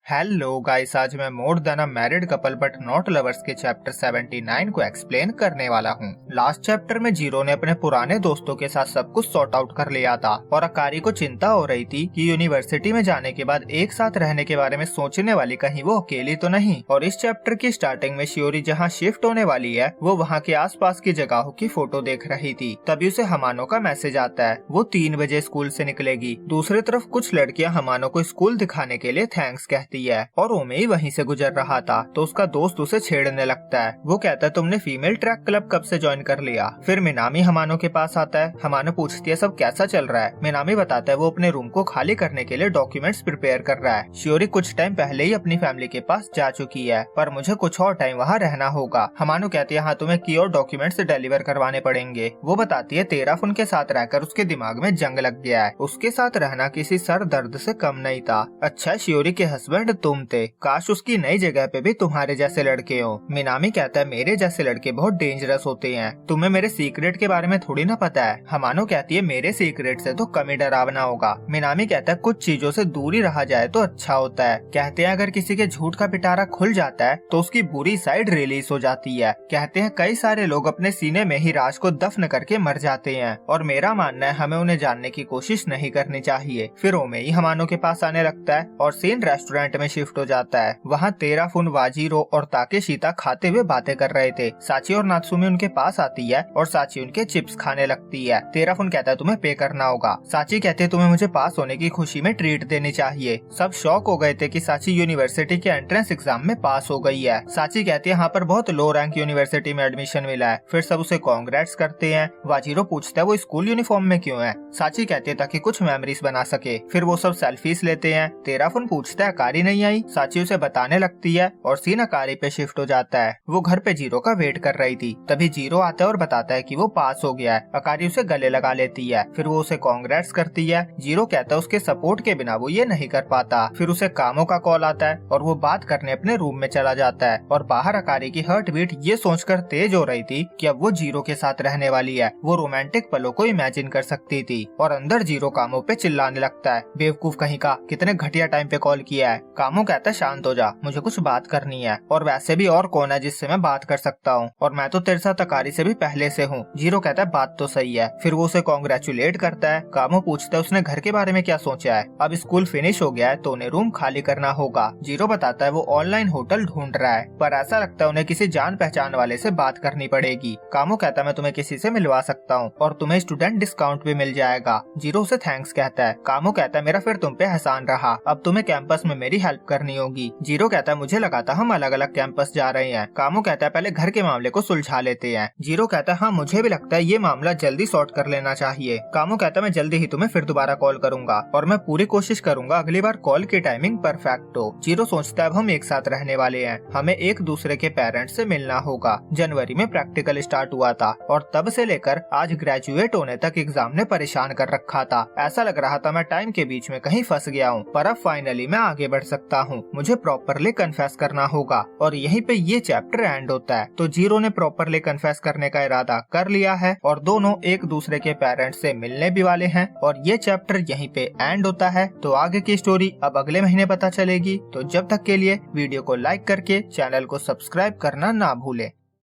Hello guys, आज मैं more than a married couple but not lovers के chapter 79 को एक्सप्लेन करने वाला हूँ। लास्ट चैप्टर में जीरो ने अपने पुराने दोस्तों के साथ सब कुछ सॉर्ट आउट कर लिया था और अकारी को चिंता हो रही थी कि यूनिवर्सिटी में जाने के बाद एक साथ रहने के बारे में सोचने वाली कहीं वो अकेली तो नहीं। और इस चैप्टर की स्टार्टिंग में शियोरी जहाँ शिफ्ट होने वाली है वो वहाँ के आसपास की जगहों की फोटो देख रही थी। तभी उसे हमानो का मैसेज आता है, वो 3 बजे स्कूल से निकलेगी। दूसरी तरफ कुछ लड़कियाँ हमानो को स्कूल दिखाने के लिए थैंक्स कहती है और ओमेई वहीं से गुजर रहा था तो उसका दोस्त उसे छेड़ने लगता है। वो कहता है तुमने फीमेल ट्रैक क्लब कब से ज्वाइन कर लिया। फिर मिनामी हमानो के पास आता है। हमानो पूछती है सब कैसा चल रहा है। मिनामी बताता है वो अपने रूम को खाली करने के लिए डॉक्यूमेंट्स प्रिपेयर कर रहा है। शियोरी कुछ टाइम पहले ही अपनी फैमिली के पास जा चुकी है पर मुझे कुछ और टाइम वहाँ रहना होगा। हमानो कहती है हाँ तुम्हें की और डॉक्यूमेंट्स डिलीवर करवाने पड़ेंगे। वो बताती है तेराफ उनके साथ रहकर उसके दिमाग में जंग लग गया है। उसके साथ रहना किसी सर दर्द से कम नहीं था। अच्छा शियोरी के हस्बैंड तुम थे, काश उसकी नई जगह पे भी तुम्हारे जैसे लड़के हो। मिनामी कहता है मेरे जैसे लड़के बहुत डेंजरस होते हैं, तुम्हें मेरे सीक्रेट के बारे में थोड़ी ना पता है। हमानो कहती है मेरे सीक्रेट से तो कम ही डरावना होगा। मिनामी कहता है कुछ चीजों से दूरी रहा जाए तो अच्छा होता है। कहते हैं अगर किसी के झूठ का पिटारा खुल जाता है तो उसकी बुरी साइड रिलीज हो जाती है। कहते हैं कई सारे लोग अपने सीने में ही राज को दफन करके मर जाते हैं और मेरा मानना है हमें उन्हें जानने की कोशिश नहीं करनी चाहिए। फिर ओमेई हमानो के पास आने लगता है और सीन रेस्टोरेंट में शिफ्ट हो जाता है। वहाँ तेराफुन, वाजीरो और ताकेशीता खाते हुए बातें कर रहे थे। साची और नात्सुमी उनके पास आती है और साची उनके चिप्स खाने लगती है। तेराफुन कहता है तुम्हें पे करना होगा। साची कहते है तुम्हें मुझे पास होने की खुशी में ट्रीट देनी चाहिए। सब शॉक हो गए थे कि साची यूनिवर्सिटी के एंट्रेंस एग्जाम में पास हो गई है। साची कहती है यहाँ पर बहुत लो रैंक यूनिवर्सिटी में एडमिशन मिला है। फिर सब उसे कांग्रेट्स करते हैं। वाजीरो पूछता है वो स्कूल यूनिफॉर्म में क्यों है। साची कहती है ताकि कुछ मेमोरीज बना सके। फिर वो सब सेल्फीज लेते हैं। तेराफुन पूछता है अकारी नहीं आई। साची उसे बताने लगती है और सीन अकारी पे शिफ्ट हो जाता है। वो घर पे जीरो का वेट कर रही थी। तभी जीरो आता है और बताता है कि वो पास हो गया है। अकारी उसे गले लगा लेती है। फिर वो उसे कांग्रेट्स करती है। जीरो कहता है उसके सपोर्ट के बिना वो ये नहीं कर पाता। फिर उसे कामों का कॉल आता है और वो बात करने अपने रूम में चला जाता है और बाहर अकारी की हार्ट बीट ये सोचकर तेज हो रही थी कि अब वो जीरो के साथ रहने वाली है। वो रोमांटिक पलों को इमेजिन कर सकती थी और अंदर जीरो कामों पे चिल्लाने लगता है बेवकूफ कहीं का, कितने घटिया टाइम पे कॉल किया है। कामों कहता है शांत हो जा, मुझे कुछ बात करनी है और वैसे भी और कौन है जिससे मैं बात कर सकता हूँ और मैं तो तेरे साथ अकारी से भी पहले से हूँ। जीरो कहता है बात तो सही है। फिर वो उसे कांग्रेचुलेट करता है। कामो पूछता है उसने घर के बारे में क्या सोचा है। अब स्कूल फिनिश हो गया है तो उन्हें रूम खाली करना होगा। जीरो बताता है वो ऑनलाइन होटल ढूंढ रहा है पर ऐसा लगता है उन्हें किसी जान पहचान वाले से बात करनी पड़ेगी। कामो कहता है मैं तुम्हें किसी से मिलवा सकता हूँ और तुम्हें स्टूडेंट डिस्काउंट भी मिल जाएगा। जीरो उसे थैंक्स कहता है। कामो कहता है मेरा फिर तुम पे एहसान रहा, अब तुम्हें कैंपस में मेरी हेल्प करनी होगी। जीरो कहता है मुझे लगा था हम अलग अलग कैंपस जा रहे हैं। कामो कहता है पहले घर के मामले को सुलझा लेते हैं। जीरो कहता है हाँ मुझे भी लगता है ये मामला जल्दी सॉर्ट कर लेना चाहिए। कामो कहता है मैं जल्दी ही तुम्हें फिर दोबारा कॉल करूंगा और मैं पूरी कोशिश करूंगा अगली बार कॉल की टाइमिंग परफेक्ट हो। जीरो सोचता है अब हम एक साथ रहने वाले हैं, हमें एक दूसरे के पेरेंट्स से मिलना होगा। जनवरी में प्रैक्टिकल स्टार्ट हुआ था और तब से लेकर आज ग्रेजुएट होने तक एग्जाम ने परेशान कर रखा था। ऐसा लग रहा था मैं टाइम के बीच में कहीं फंस गया हूँ पर अब फाइनली मैं आगे बढ़ सकता हूँ। मुझे प्रॉपरली कन्फेस करना होगा और यहीं पे ये चैप्टर एंड होता है। तो जीरो ने प्रॉपरली कन्फेस करने का इरादा कर लिया है और दोनों एक दूसरे के पेरेंट्स से मिलने भी वाले हैं और ये चैप्टर यहीं पे एंड होता है। तो आगे की स्टोरी अब अगले महीने पता चलेगी। तो जब तक के लिए वीडियो को लाइक करके चैनल को सब्सक्राइब करना ना भूलें।